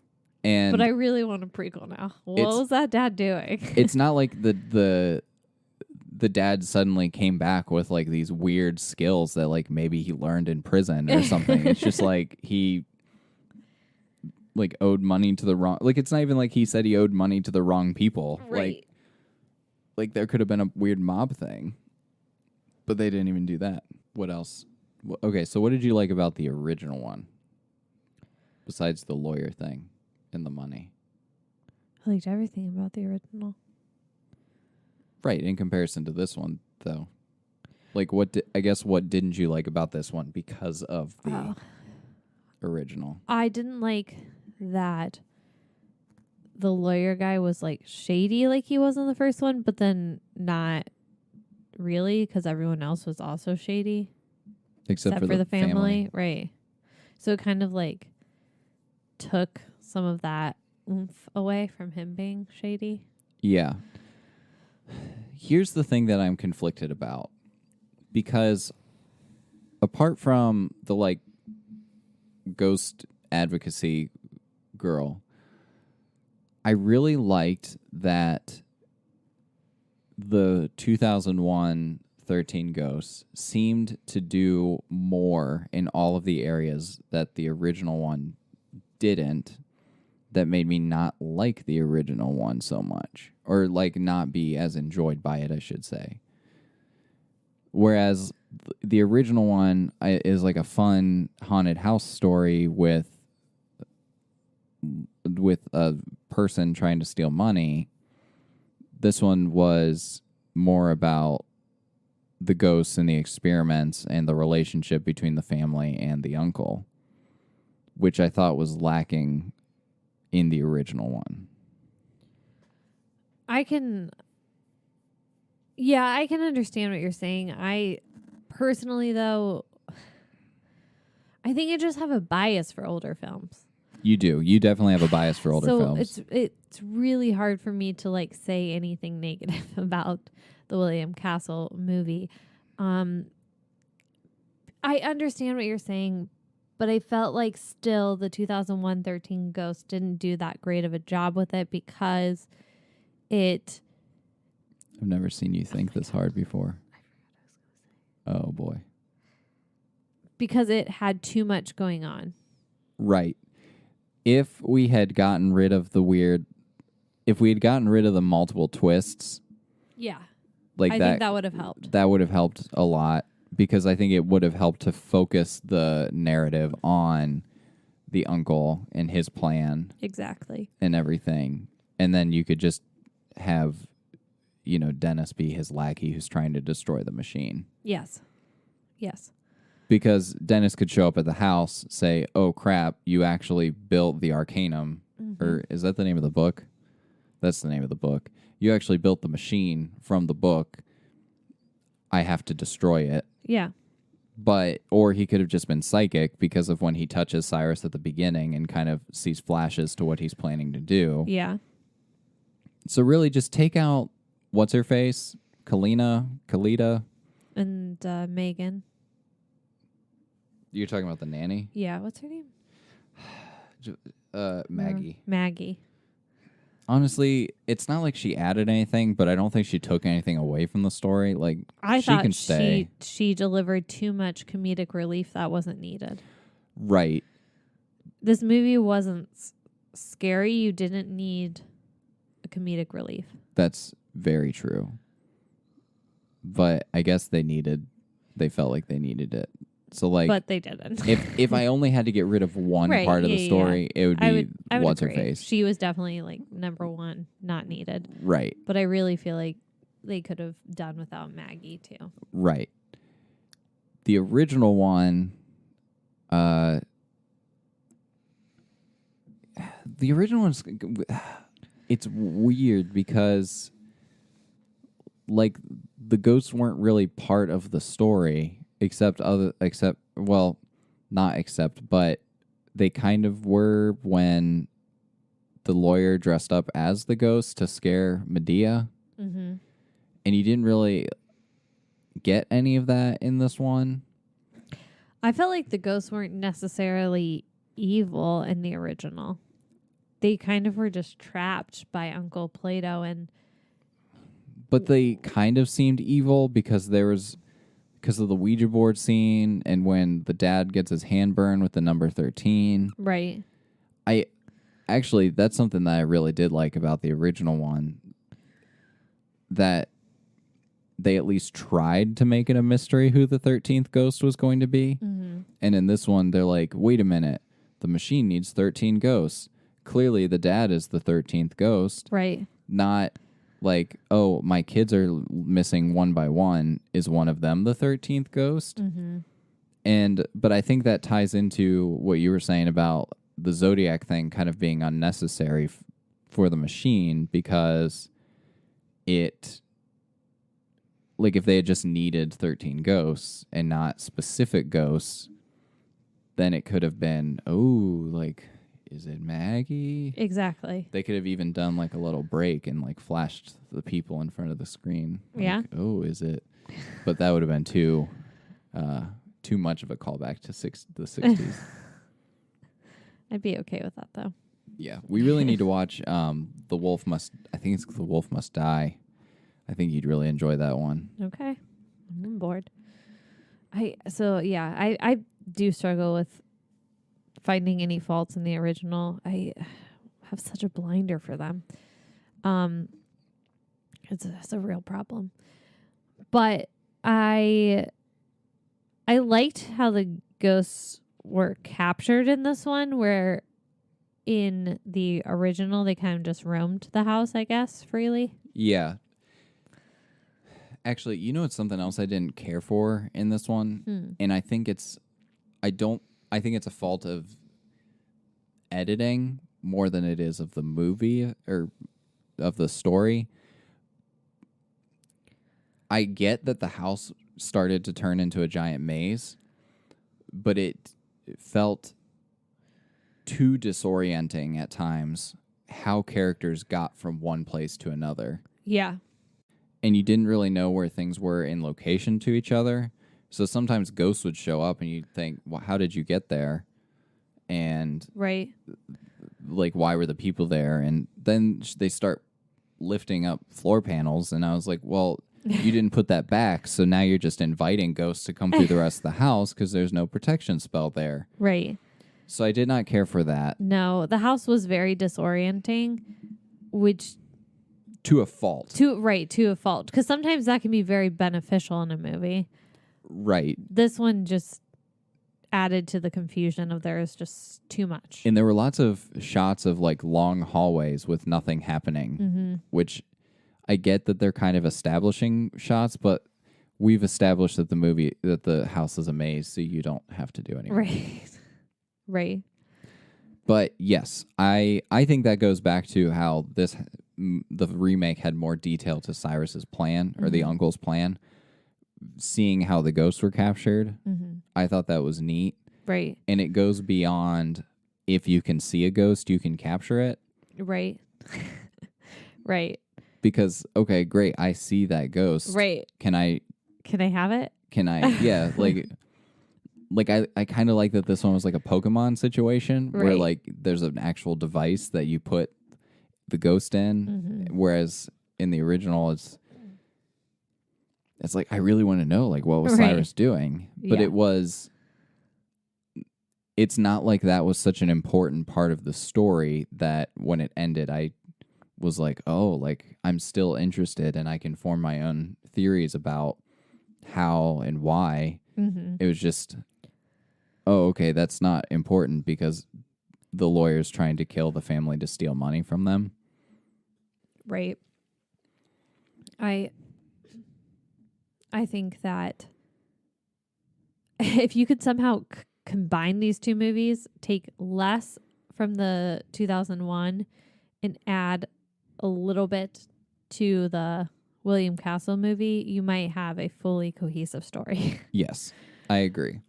F: And
G: But I really want a prequel now. What
F: It's-
G: was that dad doing?
F: it's not like the dad suddenly came back with like these weird skills that like maybe he learned in prison or something. It's just like he like owed money to the wrong. Like it's not even like he said he owed money to the wrong people.
G: Right.
F: Like there could have been a weird mob thing, but they didn't even do that. What else? Okay, so what did you like about the original one besides the lawyer thing and the money?
G: I liked everything about the original.
F: Right, in comparison to this one, though. Like, what didn't you like about this one because of the original?
G: I didn't like that the lawyer guy was like shady like he was in the first one, but then not really because everyone else was also shady
F: Except
G: for the family. Right. So it kind of like took some of that oomph away from him being shady.
F: Yeah. Here's the thing that I'm conflicted about. Because apart from the, like, ghost advocacy girl, I really liked that the 2001 13 Ghosts seemed to do more in all of the areas that the original one didn't, that made me not like the original one so much, or like not be as enjoyed by it, I should say. Whereas the original one is like a fun haunted house story with a person trying to steal money. This one was more about the ghosts and the experiments and the relationship between the family and the uncle, which I thought was lacking in the original one.
G: I can understand what you're saying. I personally, though, I think I just have a bias for older films.
F: You do. You definitely have a bias for older films.
G: So it's really hard for me to like say anything negative about the William Castle movie. I understand what you're saying, but I felt like still the 2001 13 Ghosts didn't do that great of a job with it because it...
F: I've never seen you think this hard before. Oh, boy.
G: Because it had too much going on.
F: Right. If we had gotten rid of the multiple twists,
G: Yeah.
F: like
G: I think that would have helped.
F: That would have helped a lot, because I think it would have helped to focus the narrative on the uncle and his plan
G: Exactly.
F: and everything. And then you could just have, Dennis be his lackey who's trying to destroy the machine.
G: Yes.
F: Because Dennis could show up at the house, say, oh, crap, you actually built the Arcanum.
G: Mm-hmm.
F: Or is that the name of the book? That's the name of the book. You actually built the machine from the book. I have to destroy it.
G: Yeah.
F: Or he could have just been psychic because of when he touches Cyrus at the beginning and kind of sees flashes to what he's planning to do.
G: Yeah.
F: So really just take out, what's her face? Kalita.
G: And Megan.
F: You're talking about the nanny?
G: Yeah. What's her name?
F: Maggie.
G: Maggie.
F: Honestly, it's not like she added anything, but I don't think she took anything away from the story. Like,
G: I
F: she
G: thought
F: can stay.
G: she delivered too much comedic relief that wasn't needed.
F: Right.
G: this movie wasn't scary. You didn't need a comedic relief.
F: That's very true. But I guess they felt like they needed it. So like,
G: But they didn't.
F: if I only had to get rid of one
G: Right,
F: part of the
G: yeah,
F: story, it would be
G: I would
F: what's her
G: agree.
F: face.
G: She was definitely like number one, not needed.
F: Right.
G: But I really feel like they could have done without Maggie too.
F: Right. The original one, the original one's, it's weird because like the ghosts weren't really part of the story but they kind of were when the lawyer dressed up as the ghost to scare Medea.
G: Mm-hmm.
F: And you didn't really get any of that in this one.
G: I felt like the ghosts weren't necessarily evil in the original. They kind of were just trapped by Uncle Plato,
F: But they kind of seemed evil because of the Ouija board scene and when the dad gets his hand burned with the number 13.
G: right.
F: Actually, that's something that I really did like about the original one. That they at least tried to make it a mystery who the 13th ghost was going to be.
G: Mm-hmm.
F: And in this one, they're like, wait a minute. The machine needs 13 ghosts. Clearly, the dad is the 13th ghost.
G: Right.
F: Not like, oh, my kids are missing one by one. Is one of them the 13th ghost?
G: Mm-hmm.
F: But I think that ties into what you were saying about the Zodiac thing kind of being unnecessary for the machine because it, like if they had just needed 13 ghosts and not specific ghosts, then it could have been, is it Maggie?
G: Exactly.
F: They could have even done like a little break and like flashed the people in front of the screen. Like,
G: Yeah.
F: oh, is it? But that would have been too much of a callback to the 60s.
G: I'd be okay with that though.
F: Yeah, we really need to watch The Wolf Must Die. I think you'd really enjoy that one.
G: Okay. I'm on board. I do struggle with finding any faults in the original. I have such a blinder for them. It's a real problem. But I liked how the ghosts were captured in this one, where in the original they kind of just roamed the house, I guess, freely.
F: Yeah. Actually, it's something else I didn't care for in this one, and I think it's a fault of editing more than it is of the movie or of the story. I get that the house started to turn into a giant maze, but it felt too disorienting at times how characters got from one place to another.
G: Yeah.
F: And you didn't really know where things were in location to each other. So sometimes ghosts would show up and you'd think, well, how did you get there? And
G: Right.
F: like, why were the people there? And then they start lifting up floor panels. And I was like, well, you didn't put that back. So now you're just inviting ghosts to come through the rest of the house because there's no protection spell there.
G: Right.
F: So I did not care for that.
G: No, the house was very disorienting, which
F: To a fault.
G: to a fault, because sometimes that can be very beneficial in a movie.
F: Right.
G: This one just added to the confusion of there is just too much.
F: And there were lots of shots of like long hallways with nothing happening, which I get that they're kind of establishing shots, but we've established that the house is a maze, so you don't have to do anything.
G: Right. Right.
F: But yes, I think that goes back to how the remake had more detail to Cyrus's plan or the uncle's plan. Seeing how the ghosts were captured, I thought that was neat.
G: Right.
F: And it goes beyond if you can see a ghost, you can capture it.
G: Right. Right.
F: Because, okay, great, I see that ghost.
G: Right.
F: Can I
G: have it?
F: Yeah, like I kind of like that this one was like a Pokemon situation where
G: Right.
F: like there's an actual device that you put the ghost in, whereas in the original it's like I really want to know like what was
G: Right.
F: Cyrus doing, but
G: Yeah.
F: it was it's not like that was such an important part of the story that when it ended, I was like, oh, like I'm still interested and I can form my own theories about how and why. It was just, oh, okay, that's not important because the lawyer's trying to kill the family to steal money from them.
G: Right. I think that if you could somehow combine these two movies, take less from the 2001 and add a little bit to the William Castle movie, you might have a fully cohesive story.
F: Yes, I agree.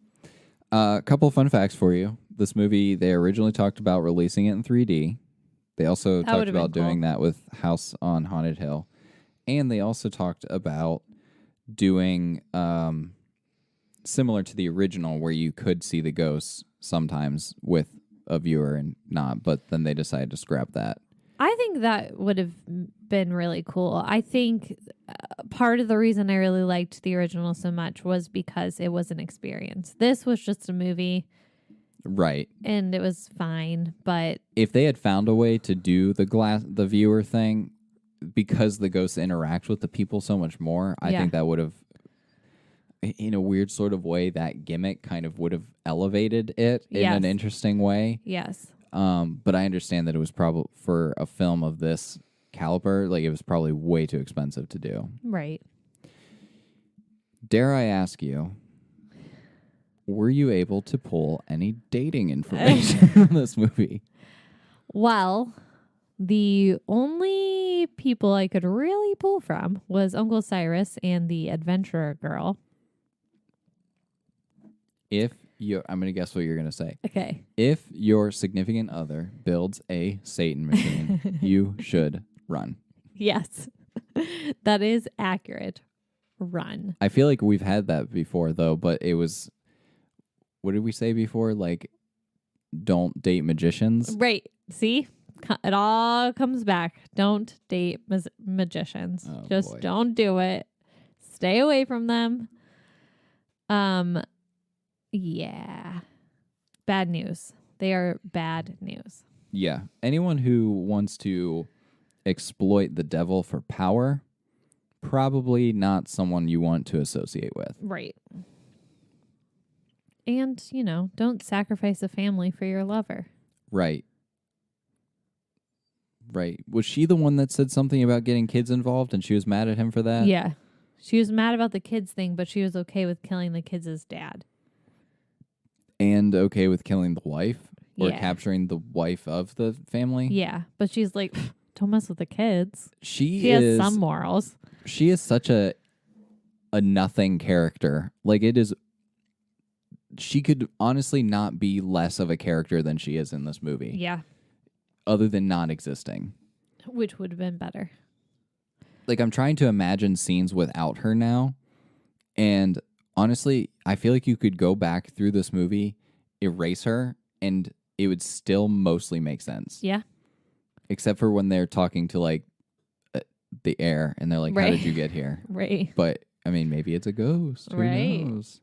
F: A couple fun facts for you. This movie, they originally talked about releasing it in 3D. They also
G: That
F: talked
G: would've been
F: about doing
G: cool.
F: that with House on Haunted Hill. And they also talked about doing similar to the original where you could see the ghosts sometimes with a viewer and not, but then they decided to scrap that.
G: I think that would have been really cool. I think part of the reason I really liked the original so much was because it was an experience. This was just a movie.
F: Right.
G: And it was fine, but
F: If they had found a way to do the viewer thing, because the ghosts interact with the people so much more, I think that would have, in a weird sort of way, that gimmick kind of would have elevated it in an interesting way.
G: yes.
F: But I understand that it was probably, for a film of this caliber, like it was probably way too expensive to do.
G: Right.
F: Dare I ask you, were you able to pull any dating information from this movie?
G: Well, the only people I could really pull from was Uncle Cyrus and the adventurer girl.
F: I'm going to guess what you're going to say.
G: Okay.
F: If your significant other builds a Satan machine, you should run.
G: Yes. That is accurate. Run.
F: I feel like we've had that before, though, but it was, what did we say before? Like, don't date magicians.
G: Right. See? It all comes back. Don't date magicians.
F: Oh,
G: Just
F: boy.
G: don't do it. Stay away from them. Yeah. Bad news. They are bad news.
F: Yeah. Anyone who wants to exploit the devil for power, probably not someone you want to associate with.
G: Right. And, don't sacrifice a family for your lover.
F: Right. Right. Was she the one that said something about getting kids involved and she was mad at him for that?
G: Yeah. She was mad about the kids thing, but she was okay with killing the kids' dad.
F: And okay with killing the wife? Or
G: Yeah.
F: capturing the wife of the family?
G: Yeah. But she's like, don't mess with the kids.
F: She
G: She has some morals.
F: She is such a nothing character. Like, it is, she could honestly not be less of a character than she is in this movie.
G: Yeah.
F: Other than not existing.
G: Which would have been better.
F: Like, I'm trying to imagine scenes without her now. And honestly, I feel like you could go back through this movie, erase her, and it would still mostly make sense.
G: Yeah.
F: Except for when they're talking to, like, the air, and they're like, how
G: Right.
F: did you get here?
G: Right.
F: But, I mean, maybe it's a ghost. Who
G: Right.
F: knows?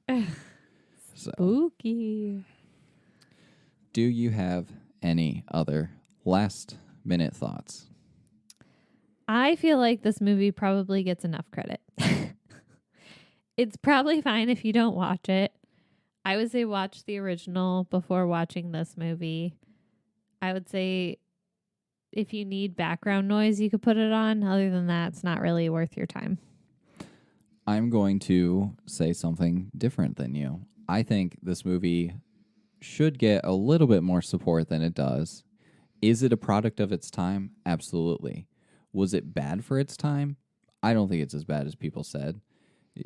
F: So,
G: Spooky.
F: do you have any other last-minute thoughts?
G: I feel like this movie probably gets enough credit. It's probably fine if you don't watch it. I would say watch the original before watching this movie. I would say if you need background noise, you could put it on. Other than that, it's not really worth your time.
F: I'm going to say something different than you. I think this movie should get a little bit more support than it does. Is it a product of its time? Absolutely. Was it bad for its time? I don't think it's as bad as people said.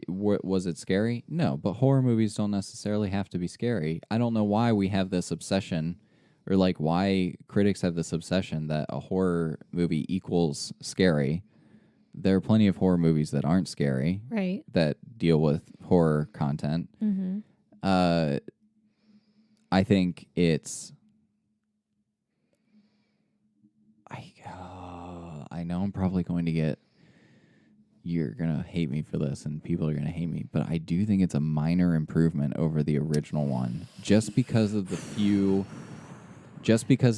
F: Was it scary? No, but horror movies don't necessarily have to be scary. I don't know why we have this obsession, or like why critics have this obsession that a horror movie equals scary. There are plenty of horror movies that aren't scary,
G: Right.
F: that deal with horror content.
G: Mm-hmm.
F: I think it's... I know I'm probably going to get you're going to hate me for this and people are going to hate me, but I do think it's a minor improvement over the original one just because it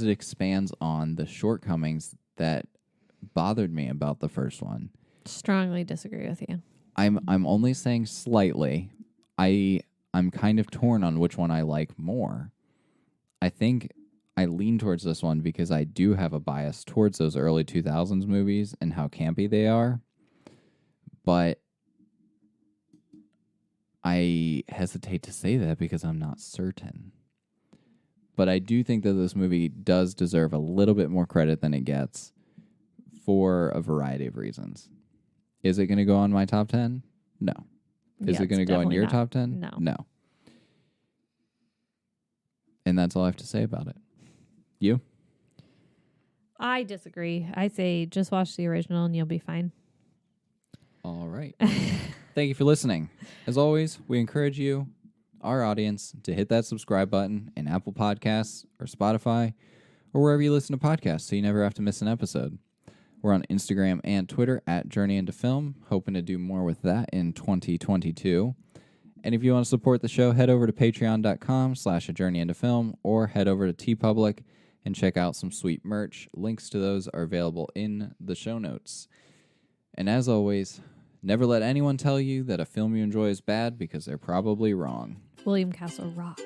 F: expands on the shortcomings that bothered me about the first one.
G: Strongly disagree with you.
F: I'm only saying slightly. I'm kind of torn on which one I like more. I think I lean towards this one because I do have a bias towards those early 2000s movies and how campy they are. But I hesitate to say that because I'm not certain. But I do think that this movie does deserve a little bit more credit than it gets for a variety of reasons. Is it going to go on my top 10? No. Is
G: Yeah,
F: it going to
G: it's
F: go on
G: definitely
F: your
G: not.
F: top 10?
G: No.
F: No. And that's all I have to say about it. You?
G: I disagree. I say just watch the original and you'll be fine.
F: All right. Thank you for listening. As always, we encourage you, our audience, to hit that subscribe button in Apple Podcasts or Spotify or wherever you listen to podcasts so you never have to miss an episode. We're on Instagram and Twitter at Journey Into Film, hoping to do more with that in 2022. And if you want to support the show, head over to patreon.com/ajourneyintofilm or head over to TeePublic and check out some sweet merch. Links to those are available in the show notes. And as always, never let anyone tell you that a film you enjoy is bad because they're probably wrong.
G: William Castle rocks.